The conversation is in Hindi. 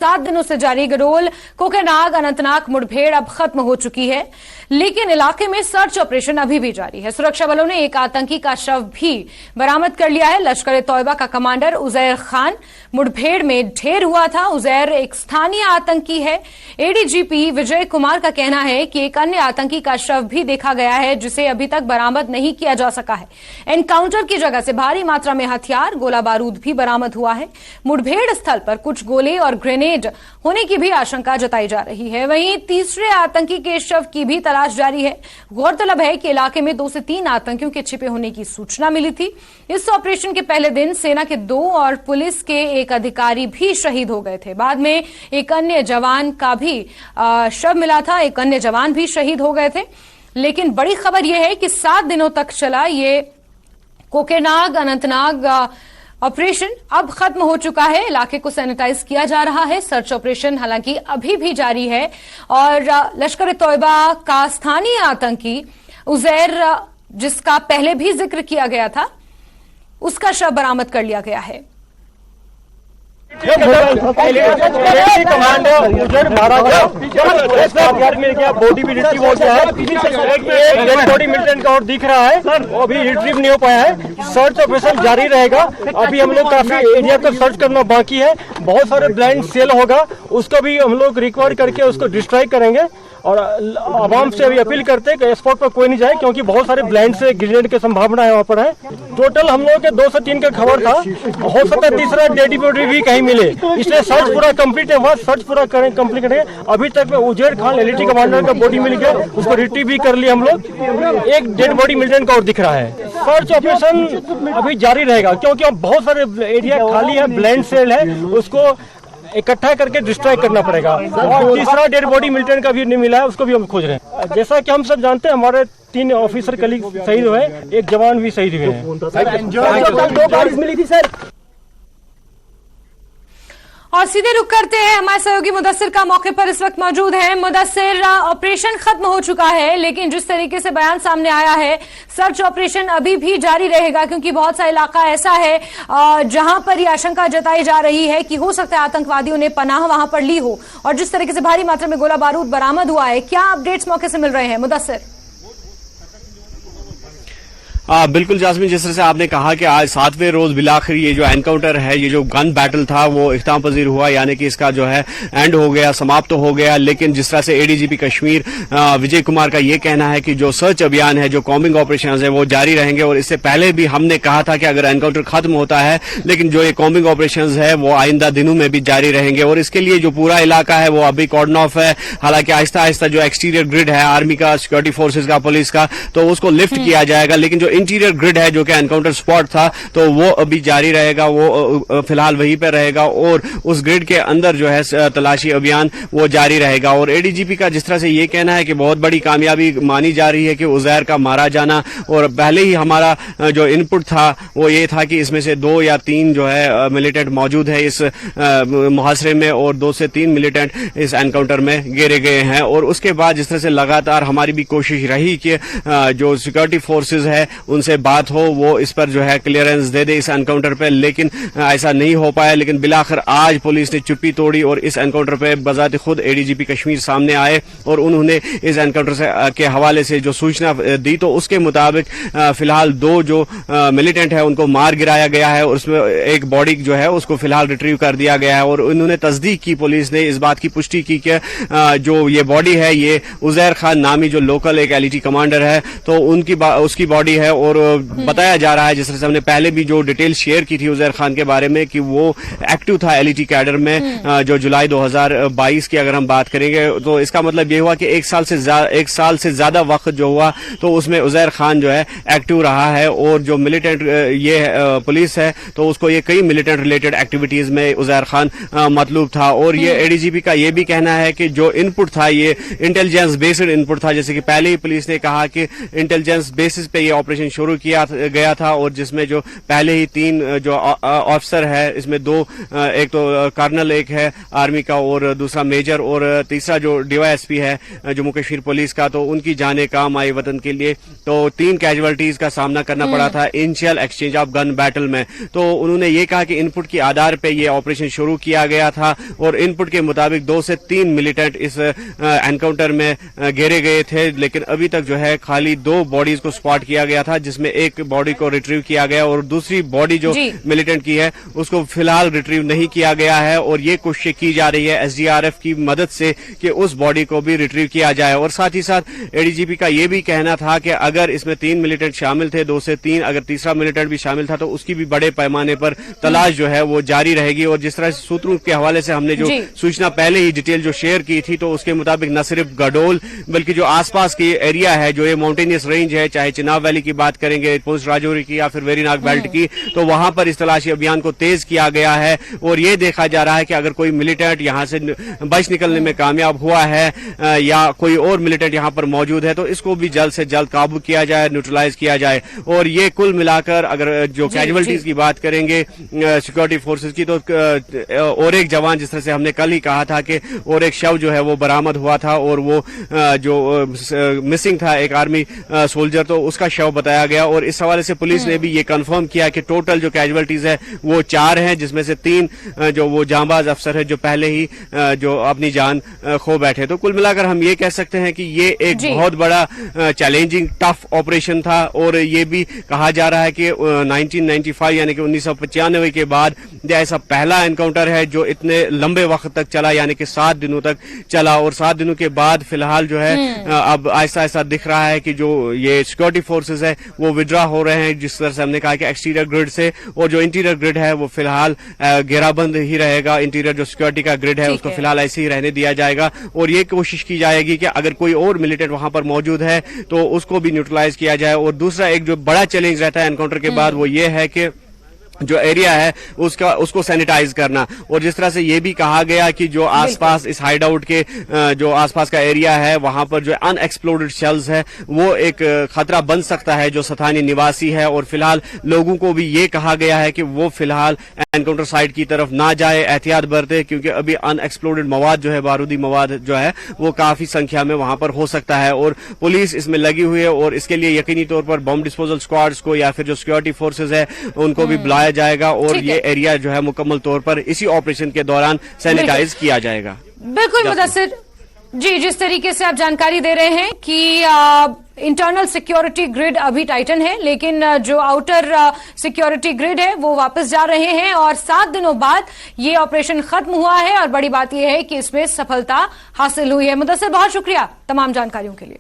7 दिनों से जारी गडोल कोकेनाग अनंतनाग मुठभेड़ अब खत्म हो चुकी है, लेकिन इलाके में सर्च ऑपरेशन अभी भी जारी है। सुरक्षा बलों ने एक आतंकी का शव भी बरामद कर लिया है। लश्कर-ए-तौयबा का कमांडर उजैर खान मुठभेड़ में ढेर हुआ था। उजैर एक स्थानीय आतंकी है। एडीजीपी विजय कुमार का कहना है कि एक अन्य आतंकी का शव भी देखा गया है, जिसे अभी तक बरामद नहीं किया जा सका है। एनकाउंटर की जगह से भारी मात्रा में हथियार, गोला बारूद भी बरामद हुआ है। मुठभेड़ स्थल पर कुछ गोले और ग्रेनेड होने की भी आशंका जताई जा रही है। वहीं तीसरे आतंकी के शव की भी तलाश जारी है। गौरतलब है कि इलाके में 2 से 3 आतंकियों के छिपे होने की सूचना मिली थी। इस ऑपरेशन के पहले दिन सेना के 2 और पुलिस के एक अधिकारी भी शहीद हो गए थे। बाद में एक अन्य जवान का भी शव मिला था, एक अन्य जवान भी शहीद हो गए थे। लेकिन बड़ी खबर यह है कि 7 दिनों तक चला ये कोकेनाग अनंतनाग ऑपरेशन अब खत्म हो चुका है। इलाके को सैनिटाइज किया जा रहा है। सर्च ऑपरेशन हालांकि अभी भी जारी है और लश्कर-ए-तौयबा का स्थानीय आतंकी उजैर, जिसका पहले भी जिक्र किया गया था, उसका शव बरामद कर लिया गया है। कमांडर मारा गया, मिल गया, बॉडी भी रिट्रीव हो गया है। एक बॉडी मिलिटेंट का और दिख रहा है, वो अभी रिट्रीव नहीं हो पाया है। सर्च ऑपरेशन जारी रहेगा। अभी हम लोग काफी एरिया को सर्च करना बाकी है। बहुत सारे ब्लाइंड सेल होगा, उसको भी हम लोग रिकवर करके उसको डिस्ट्रॉय करेंगे। और आवाम से अभी अपील करते हैं कि स्पॉट पर कोई नहीं जाए, क्योंकि बहुत सारे ब्लाइंड से ग्रेनेड की संभावना है वहाँ पर है। टोटल हम लोगों के 2 से 3 का खबर था, हो सकता है तीसरा डेड बॉडी भी कहीं मिले, इसलिए सर्च पूरा कंप्लीट है। वहाँ सर्च पूरा कंप्लीट करेंगे। अभी तक में उजैर खान एलईटी कमांडर का बॉडी मिल गया, उसको रिट्रीव भी कर लिया हम लोग। एक डेड बॉडी मिलिटेंट का और दिख रहा है। सर्च ऑपरेशन अभी जारी रहेगा, क्योंकि अब बहुत सारे एरिया खाली है, ब्लाइंड सेल है, उसको इकट्ठा करके डिस्ट्रॉय करना पड़ेगा। और तीसरा डेड बॉडी मिलिटेंट का भी नहीं मिला है, उसको भी हम खोज रहे हैं। जैसा कि हम सब जानते हैं, हमारे 3 ऑफिसर कलीग शहीद हुए, एक जवान भी शहीद हुए हैं। 2 गाड़ी मिली थी सर। और सीधे रुक करते हैं, हमारे सहयोगी मुदस्सिर का मौके पर इस वक्त मौजूद है। मुदस्सिर, ऑपरेशन खत्म हो चुका है, लेकिन जिस तरीके से बयान सामने आया है, सर्च ऑपरेशन अभी भी जारी रहेगा, क्योंकि बहुत सा इलाका ऐसा है जहां पर ये आशंका जताई जा रही है कि हो सकता है आतंकवादियों ने पनाह वहां पर ली हो। और जिस तरीके से भारी मात्रा में गोला बारूद बरामद हुआ है, क्या अपडेट्स मौके से मिल रहे हैं मुदस्सिर? बिल्कुल जास्मीन, जिस तरह से आपने कहा कि आज 7वें रोज बिलाखिर ये जो एनकाउंटर है, ये जो गन बैटल था, वो इख्तिताम पजीर हुआ, यानी कि इसका जो है एंड हो गया, समाप्त तो हो गया। लेकिन जिस तरह से एडीजीपी कश्मीर विजय कुमार का ये कहना है कि जो सर्च अभियान है, जो कॉम्बिंग ऑपरेशन है, वो जारी रहेंगे। और इससे पहले भी हमने कहा था कि अगर एनकाउंटर खत्म होता है, लेकिन जो ये कॉम्बिंग ऑपरेशन है वो आइंदा दिनों में भी जारी रहेंगे। और इसके लिए जो पूरा इलाका है वो अभी कॉर्डन ऑफ है। हालांकि आहिस्ता आहिस्ता जो एक्सटीरियर ग्रिड है आर्मी का, सिक्योरिटी फोर्सेज का, पुलिस का, तो उसको लिफ्ट किया जाएगा। लेकिन जो इंटीरियर ग्रिड है, जो कि एनकाउंटर स्पॉट था, तो वो अभी जारी रहेगा, वो फिलहाल वहीं पर रहेगा। और उस ग्रिड के अंदर जो है तलाशी अभियान वो जारी रहेगा। और एडीजीपी का जिस तरह से ये कहना है कि बहुत बड़ी कामयाबी मानी जा रही है कि उजैर का मारा जाना। और पहले ही हमारा जो इनपुट था वो ये था कि इसमें से 2 या 3 जो है मिलिटेंट मौजूद है इस मुहासरे में, और 2 से 3 मिलिटेंट इस एनकाउंटर में घेरे गए हैं। और उसके बाद जिस तरह से लगातार हमारी भी कोशिश रही कि जो सिक्योरिटी फोर्सेज है उनसे बात हो, वो इस पर जो है क्लियरेंस दे दे इस एनकाउंटर पे, लेकिन ऐसा नहीं हो पाया। लेकिन बिलाखिर आज पुलिस ने चुप्पी तोड़ी और इस एनकाउंटर पे बजाते खुद एडीजीपी कश्मीर सामने आए और उन्होंने इस एनकाउंटर के हवाले से जो सूचना दी, तो उसके मुताबिक फिलहाल 2 जो मिलिटेंट है उनको मार गिराया गया है, और उसमें एक बॉडी जो है उसको फिलहाल रिट्रीव कर दिया गया है। और उन्होंने तस्दीक की, पुलिस ने इस बात की पुष्टि की कि जो ये बॉडी है ये उजैर खान नामी जो लोकल एक एलईटी कमांडर है, तो उसकी बॉडी है। और बताया जा रहा है, जिस तरह से हमने पहले भी जो डिटेल शेयर की थी उजैर खान के बारे में, कि वो एक्टिव था एलईटी कैडर में जो जुलाई 2022 की अगर हम बात करेंगे, तो इसका मतलब ये हुआ कि 1 साल से ज्यादा वक्त जो हुआ तो उसमें उजैर खान जो है एक्टिव रहा है। और जो मिलिटेंट ये पुलिस है, तो उसको ये कई मिलिटेंट रिलेटेड एक्टिविटीज में उजैर खान मतलूब था। और ये एडीजीपी का ये भी कहना है कि जो इनपुट था ये इंटेलिजेंस बेस्ड इनपुट था, जैसे कि पहले ही पुलिस ने कहा कि इंटेलिजेंस बेसिस पे ये ऑपरेशन ऑपरेशन शुरू किया गया था और जिसमें जो पहले ही 3 जो ऑफिसर है, इसमें 2, एक तो कर्नल एक है आर्मी का और दूसरा मेजर और तीसरा जो डीवाईएसपी है जम्मू कश्मीर पुलिस का, तो उनकी जाने काम आई वतन के लिए। तो 3 कैजुअलिटीज का सामना करना पड़ा था initial exchange of gun battle में। तो उन्होंने ये कहा कि इनपुट के आधार पर यह ऑपरेशन शुरू किया गया था और इनपुट के मुताबिक 2 से 3 मिलिटेंट इस एनकाउंटर में घेरे गए थे, लेकिन अभी तक जो है खाली 2 बॉडीज को स्पॉट किया गया था, जिसमें एक बॉडी को रिट्रीव किया गया और दूसरी बॉडी जो मिलिटेंट की है उसको फिलहाल रिट्रीव नहीं किया गया है। और ये कोशिश की जा रही है एसडीआरएफ की मदद से कि उस बॉडी को भी रिट्रीव किया जाए। और साथ ही साथ एडीजीपी का यह भी कहना था कि अगर इसमें 3 मिलिटेंट शामिल थे, 2 से 3, अगर तीसरा मिलिटेंट भी शामिल था तो उसकी भी बड़े पैमाने पर तलाश जो है वो जारी रहेगी। और जिस तरह सूत्रों के हवाले से हमने जो सूचना पहले ही डिटेल जो शेयर की थी, तो उसके मुताबिक न सिर्फ गडोल बल्कि जो आसपास की एरिया है, जो ये माउंटेनियस रेंज है, चाहे चिनाब वैली की बात करेंगे, पोस्ट राजौरी की या फिर वेरीनाग बेल्ट की, तो वहां पर इस तलाशी अभियान को तेज किया गया है। और ये देखा जा रहा है कि अगर कोई मिलिटेंट यहां से बच निकलने में कामयाब हुआ है या कोई और मिलिटेंट यहां पर मौजूद है, तो इसको भी जल्द से जल्द काबू किया जाए, न्यूट्रलाइज किया जाए। और ये कुल मिलाकर अगर जो कैजुअलिटीज की बात करेंगे सिक्योरिटी फोर्सेज की, तो और एक जवान, जिस तरह से हमने कल ही कहा था कि और एक शव जो है वो बरामद हुआ था और वो जो मिसिंग था एक आर्मी सोल्जर, तो उसका शव बताया गया। और इस हवाले से पुलिस ने भी ये कंफर्म किया कि टोटल जो कैजुअलिटीज है वो 4 हैं, जिसमें से 3 जो वो जांबाज अफसर है जो पहले ही जो अपनी जान खो बैठे। तो कुल मिलाकर हम ये कह सकते हैं कि ये एक बहुत बड़ा चैलेंजिंग टफ ऑपरेशन था। और ये भी कहा जा रहा है कि 1995 यानी कि 1995 के बाद ऐसा पहला एनकाउंटर है जो इतने लंबे वक्त तक चला, यानी कि 7 दिनों तक चला। और 7 दिनों के बाद फिलहाल जो है अब आहिस्ता आहिस्ता दिख रहा है कि जो ये सिक्योरिटी फोर्सेज है वो विड्रॉ हो रहे हैं, जिस तरह से हमने कहा कि एक्सटीरियर ग्रिड से, और जो इंटीरियर ग्रिड है वो फिलहाल घेराबंद ही रहेगा। इंटीरियर जो सिक्योरिटी का ग्रिड है उसको फिलहाल ऐसे ही रहने दिया जाएगा। और ये कोशिश की जाएगी कि अगर कोई और मिलिटेंट वहां पर मौजूद है तो उसको भी न्यूट्रलाइज किया जाए। और दूसरा एक जो बड़ा चैलेंज रहता है एनकाउंटर के बाद वो ये है कि जो एरिया है उसको सैनिटाइज करना। और जिस तरह से ये भी कहा गया कि जो आसपास इस हाइड आउट के जो आसपास का एरिया है वहां पर जो अनएक्सप्लोडेड शेल्स है वो एक खतरा बन सकता है जो स्थानीय निवासी है। और फिलहाल लोगों को भी ये कहा गया है कि वो फिलहाल एनकाउंटर साइट की तरफ ना जाए, एहतियात बरते, क्योंकि अभी अनएक्सप्लोडेड मवाद जो है, बारूदी मवाद जो है वो काफी संख्या में वहां पर हो सकता है। और पुलिस इसमें लगी हुई है और इसके लिए यकीनी तौर पर बम डिस्पोजल स्क्वाड्स को या फिर जो सिक्योरिटी फोर्सेज है उनको भी बुलाया जाएगा और ये एरिया जो है मुकम्मल तौर पर इसी ऑपरेशन के दौरान सैनिटाइज किया जाएगा। बिल्कुल मुदस्सिर जी, जिस तरीके से आप जानकारी दे रहे हैं कि इंटरनल सिक्योरिटी ग्रिड अभी टाइटन है, लेकिन जो आउटर सिक्योरिटी ग्रिड है वो वापस जा रहे हैं और 7 दिनों बाद ये ऑपरेशन खत्म हुआ है। और बड़ी बात यह है कि इसमें सफलता हासिल हुई है। मुदस्सिर, बहुत शुक्रिया तमाम जानकारियों के लिए।